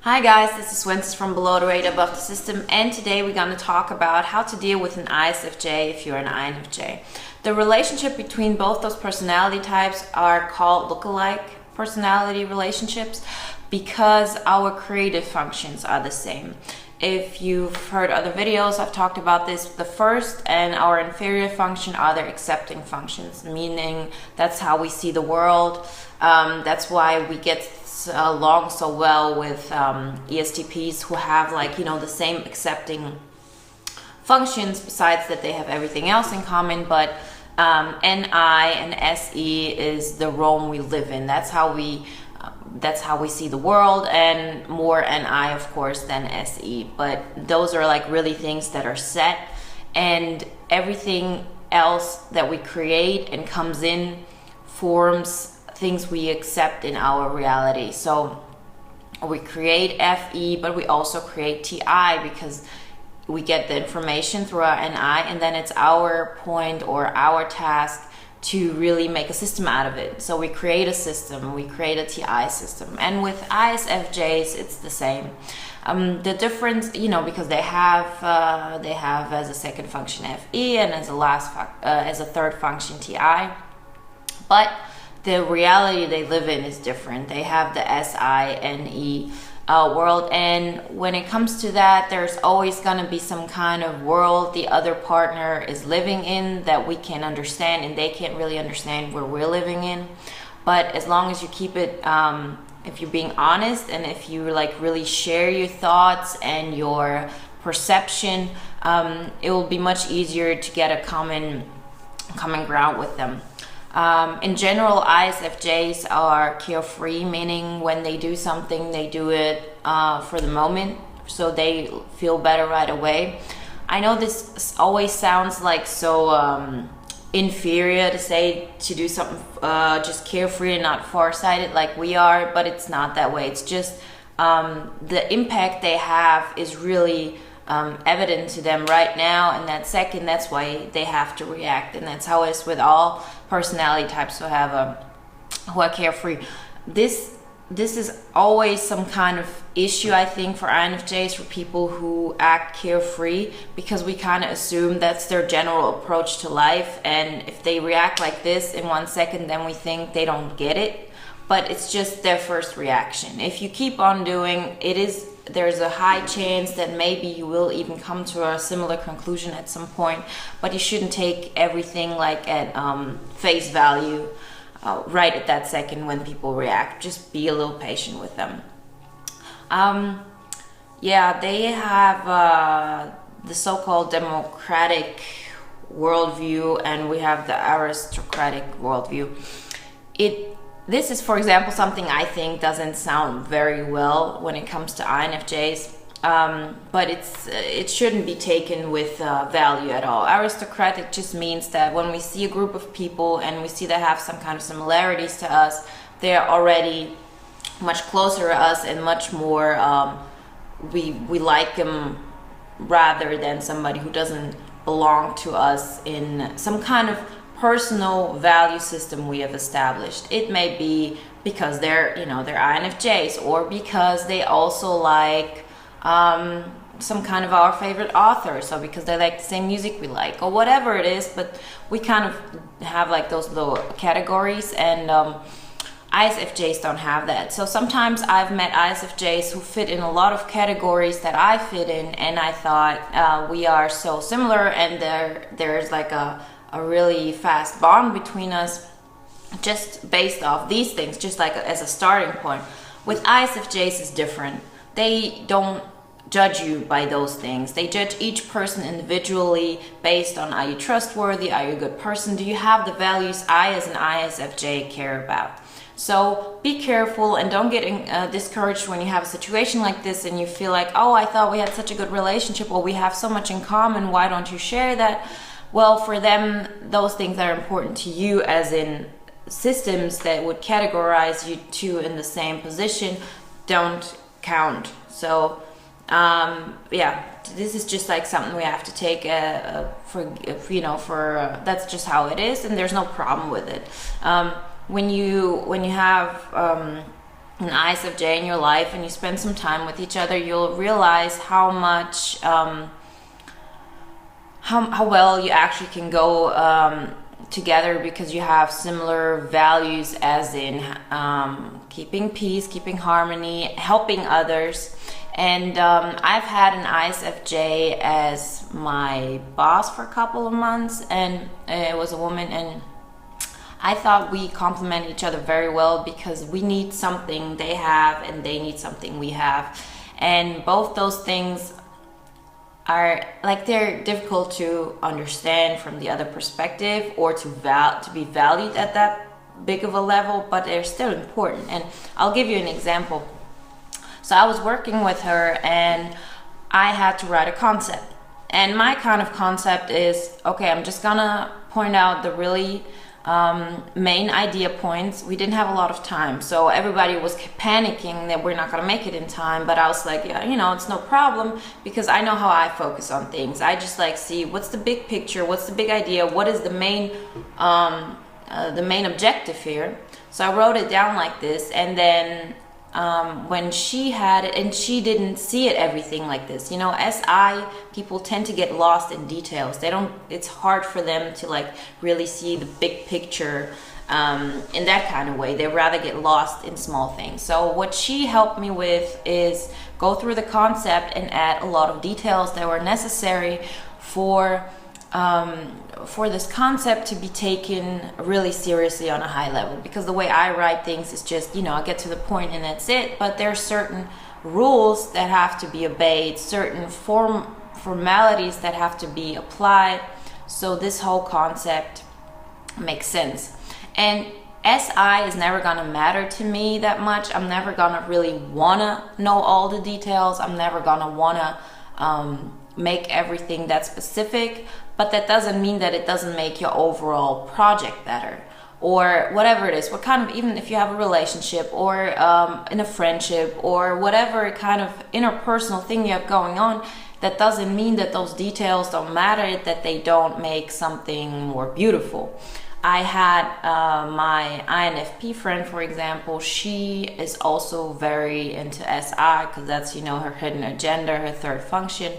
Hi guys, this is Wences from Below the Radar Above the System, and today we're going to talk about how to deal with an ISFJ if you're an INFJ. The relationship between both those personality types are called lookalike personality relationships because our creative functions are the same. If you've heard other videos, I've talked about this. The first and our inferior function are their accepting functions, meaning that's how we see the world. That's why we get along so well with ESTPs who have the same accepting functions, besides that they have everything else in common. But NI and SE is the realm we live in. That's how we see the world, and more NI of course than SE. But those are really things that are set, and everything else that we create and comes in forms things we accept in our reality. So we create FE, but we also create TI because we get the information through our NI, and then it's our point or our task to really make a system out of it. So we create a system, we create a TI system. And with ISFJs, it's the same. The difference, because they have as a second function FE and as a third function TI, but the reality they live in is different. They have the SINE world, and when it comes to that, there's always going to be some kind of world the other partner is living in that we can understand, and they can't really understand where we're living in. But as long as you keep it, if you're being honest, and if you really share your thoughts and your perception, it will be much easier to get a common ground with them. In general, ISFJs are carefree, meaning when they do something, they do it for the moment, so they feel better right away. I know this always sounds like so inferior to do something just carefree and not farsighted like we are, but it's not that way. It's just the impact they have is really evident to them right now and that second. That's why they have to react, and that's how it is with all personality types who are carefree. This is always some kind of issue, I think, for INFJs, for people who act carefree, because we kind of assume that's their general approach to life, and if they react like this in 1 second, then we think they don't get it. But it's just their first reaction. If you keep on doing it, there's a high chance that maybe you will even come to a similar conclusion at some point, but you shouldn't take everything at face value right at that second when people react. Just be a little patient with them. They have the so-called democratic worldview, and we have the aristocratic worldview. This is, for example, something I think doesn't sound very well when it comes to INFJs, but it shouldn't be taken with value at all. Aristocratic just means that when we see a group of people and we see they have some kind of similarities to us, they're already much closer to us and much more, we like them rather than somebody who doesn't belong to us in some kind of personal value system we have established. It may be because they're INFJs, or because they also like some kind of our favorite author, so because they like the same music we like, or whatever it is. But we kind of have those little categories, and ISFJs don't have that. So sometimes I've met ISFJs who fit in a lot of categories that I fit in, and I thought we are so similar, and there's a really fast bond between us just based off these things, just as a starting point. With ISFJs, it's different. They don't judge you by those things. They judge each person individually based on, are you trustworthy, are you a good person, do you have the values I as an ISFJ care about. So be careful and don't get discouraged when you have a situation like this and you feel like, oh, I thought we had such a good relationship, or we have so much in common, why don't you share that? Well, for them, those things that are important to you, as in systems that would categorize you two in the same position, don't count. So, this is just something we have to take that's just how it is, and there's no problem with it. When you have an ISFJ in your life and you spend some time with each other, you'll realize how much how well you actually can go together, because you have similar values, as in keeping peace, keeping harmony, helping others. And I've had an ISFJ as my boss for a couple of months, and it was a woman, and I thought we complement each other very well, because we need something they have and they need something we have. And both those things are like, they're difficult to understand from the other perspective, or to be valued at that big of a level, but they're still important. And I'll give you an example. So I was working with her and I had to write a concept. And my kind of concept is, okay, I'm just gonna point out the really main idea points. We didn't have a lot of time, so everybody was panicking that we're not gonna make it in time, but I was like, yeah, you know, it's no problem, because I know how I focus on things. I just like see what's the big picture, what's the big idea, what is the main objective here. So I wrote it down like this, and then when she had it, and she didn't see it everything like this. You know, SI people tend to get lost in details. It's hard for them to like really see the big picture in that kind of way. They rather get lost in small things. So what she helped me with is go through the concept and add a lot of details that were necessary for this concept to be taken really seriously on a high level. Because the way I write things is just, you know, I get to the point and that's it. But there are certain rules that have to be obeyed, certain formalities that have to be applied, so this whole concept makes sense. And SI is never gonna matter to me that much. I'm never gonna really wanna know all the details. I'm never gonna wanna make everything that specific, but that doesn't mean that it doesn't make your overall project better, or whatever it is. What kind of, even if you have a relationship or in a friendship or whatever kind of interpersonal thing you have going on, that doesn't mean that those details don't matter, that they don't make something more beautiful. I had my INFP friend, for example. She is also very into SI, because that's, you know, her hidden agenda, her third function.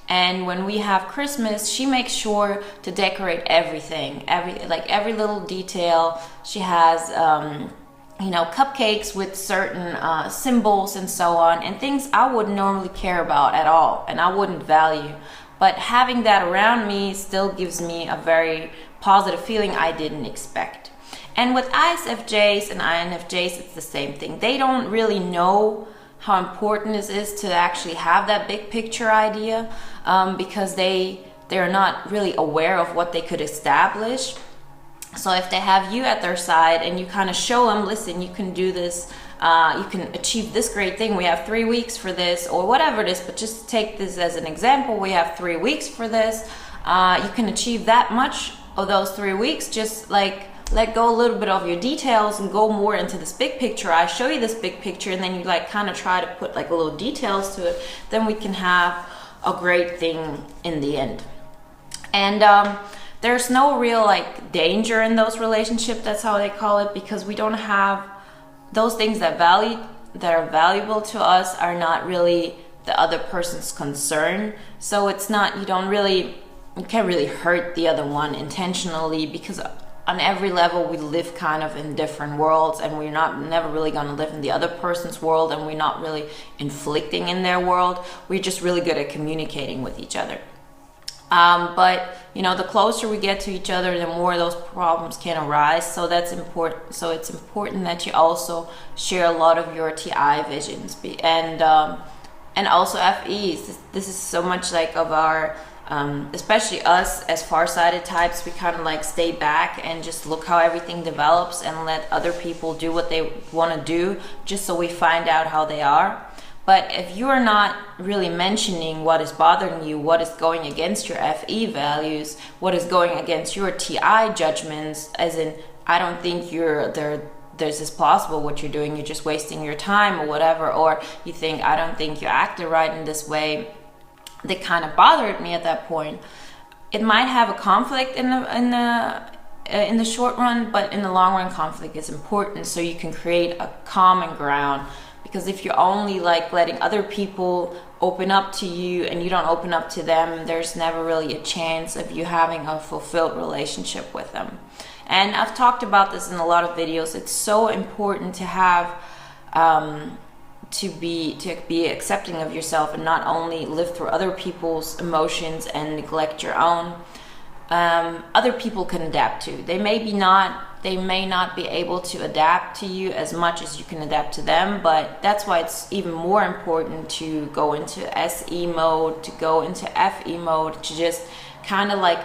And when we have Christmas, she makes sure to decorate everything, every little detail. She has, you know, cupcakes with certain symbols and so on, and things I wouldn't normally care about at all, and I wouldn't value. But having that around me still gives me a very positive feeling I didn't expect. And with ISFJs and INFJs, it's the same thing. They don't really know how important it is to actually have that big picture idea, because they're not really aware of what they could establish. So if they have you at their side and you kind of show them, listen, you can do this, you can achieve this great thing, we have 3 weeks for this, or whatever it is, but just take this as an example, we have 3 weeks for this, you can achieve that much of those 3 weeks, just like let go a little bit of your details and go more into this big picture. I show you this big picture, and then you like kind of try to put like a little details to it, then we can have a great thing in the end. And there's no real like danger in those relationships, that's how they call it, because we don't have those things that are valuable to us are not really the other person's concern. So it's not, you can't really hurt the other one intentionally, because on every level we live kind of in different worlds, and we're never really going to live in the other person's world, and we're not really inflicting in their world. We're just really good at communicating with each other. But you know, the closer we get to each other, the more those problems can arise. So that's important. So it's important that you also share a lot of your TI visions, and also FEs. This is so much like of our especially us as far-sighted types, we kind of like stay back and just look how everything develops and let other people do what they want to do, just so we find out how they are. But if you are not really mentioning what is bothering you, what is going against your FE values, what is going against your TI judgments, as in, I don't think there's this plausible what you're doing, you're just wasting your time or whatever, or you think, I don't think you acted right in this way, that kind of bothered me at that point. It might have a conflict in in the short run, but in the long run, conflict is important so you can create a common ground. Because if you're only like letting other people open up to you and you don't open up to them, there's never really a chance of you having a fulfilled relationship with them. And I've talked about this in a lot of videos. It's so important to have to be accepting of yourself and not only live through other people's emotions and neglect your own. Other people can adapt to. They may not be able to adapt to you as much as you can adapt to them, but that's why it's even more important to go into SE mode, to go into FE mode, to just kind of like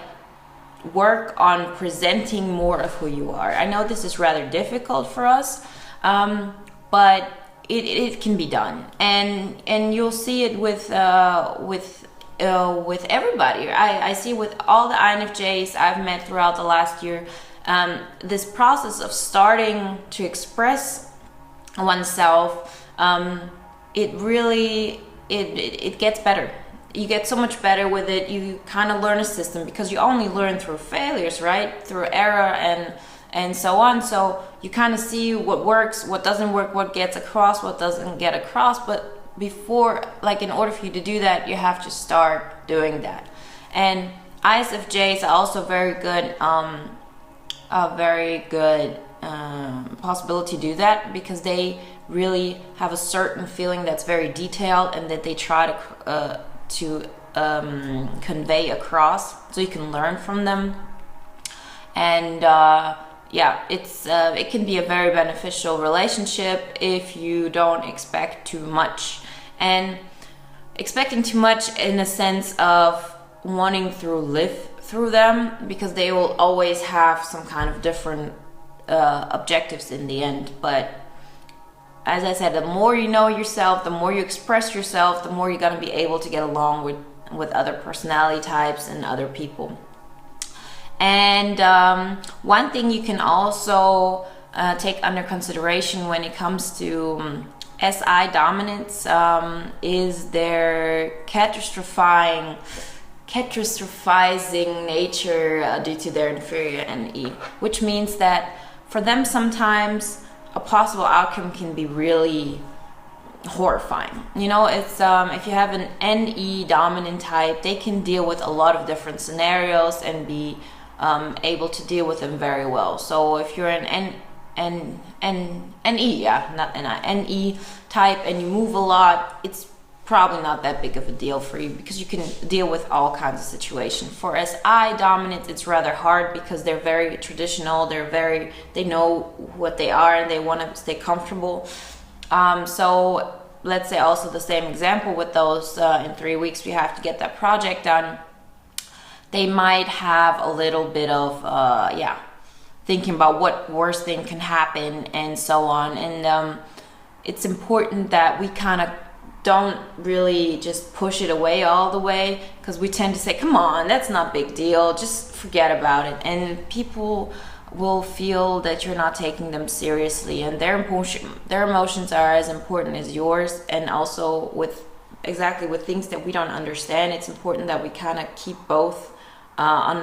work on presenting more of who you are. I know this is rather difficult for us, but it can be done, and you'll see it with everybody. I see with all the INFJs I've met throughout the last year, this process of starting to express oneself, it really it gets better. You get so much better with it. You kind of learn a system, because you only learn through failures, right? Through error and so on. So you kind of see what works, what doesn't work, what gets across, what doesn't get across. But before, like in order for you to do that, you have to start doing that. And ISFJs are also very good, possibility to do that, because they really have a certain feeling that's very detailed and that they try to convey across, so you can learn from them. And yeah, it can be a very beneficial relationship if you don't expect too much. And expecting too much in a sense of wanting to live through them, because they will always have some kind of different objectives in the end. But as I said, the more you know yourself, the more you express yourself, the more you're going to be able to get along with other personality types and other people. And one thing you can also take under consideration when it comes to SI dominance is their catastrophizing nature due to their inferior NE, which means that for them sometimes a possible outcome can be really horrifying. You know, it's if you have an NE dominant type, they can deal with a lot of different scenarios and be able to deal with them very well. So if you're an NE type and you move a lot, it's probably not that big of a deal for you, because you can deal with all kinds of situations. For SI dominant, it's rather hard, because they're very traditional. They know what they are and they want to stay comfortable. So let's say also the same example with those in 3 weeks we have to get that project done. They might have a little bit of thinking about what worst thing can happen and so on. And it's important that we kind of don't really just push it away all the way, because we tend to say, come on, that's not a big deal, just forget about it. And people will feel that you're not taking them seriously, and their emotions are as important as yours. And also with things that we don't understand, it's important that we kind of keep both on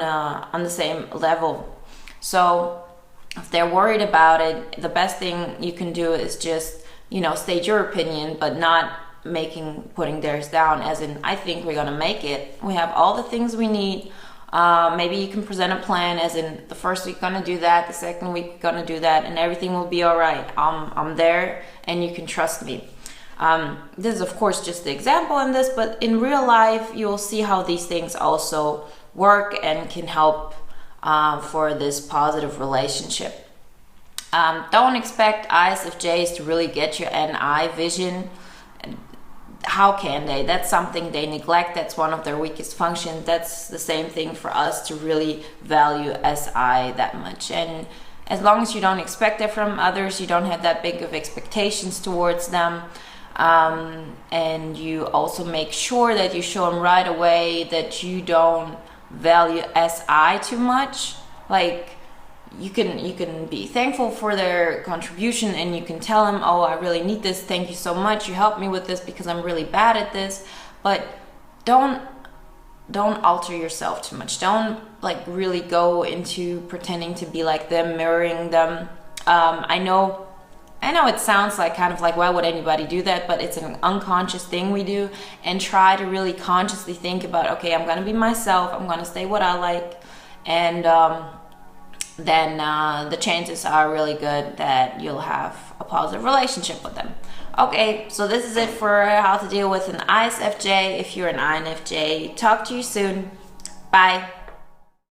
the same level. So if they're worried about it, the best thing you can do is just, state your opinion, but not putting theirs down, as in, I think we're gonna make it, we have all the things we need. Maybe you can present a plan, as in, the first week gonna do that, the second week gonna do that, and everything will be all right. I'm there and you can trust me. This is of course just the example in this, but in real life you'll see how these things also work and can help for this positive relationship. Don't expect ISFJs to really get your NI vision. How can they? That's something they neglect. That's one of their weakest functions. That's the same thing for us to really value SI that much. And as long as you don't expect it from others, you don't have that big of expectations towards them, and you also make sure that you show them right away that you don't value SI too much. Like, you can be thankful for their contribution, and you can tell them, oh, I really need this, thank you so much, you helped me with this because I'm really bad at this. But don't don't alter yourself too much. Don't like really go into pretending to be like them, mirroring them. I know it sounds like kind of like, why would anybody do that? But it's an unconscious thing we do, and try to really consciously think about, okay, I'm gonna be myself, I'm gonna say what I like, and then the chances are really good that you'll have a positive relationship with them. Okay, so this is it for how to deal with an ISFJ if you're an INFJ. Talk to you soon. Bye.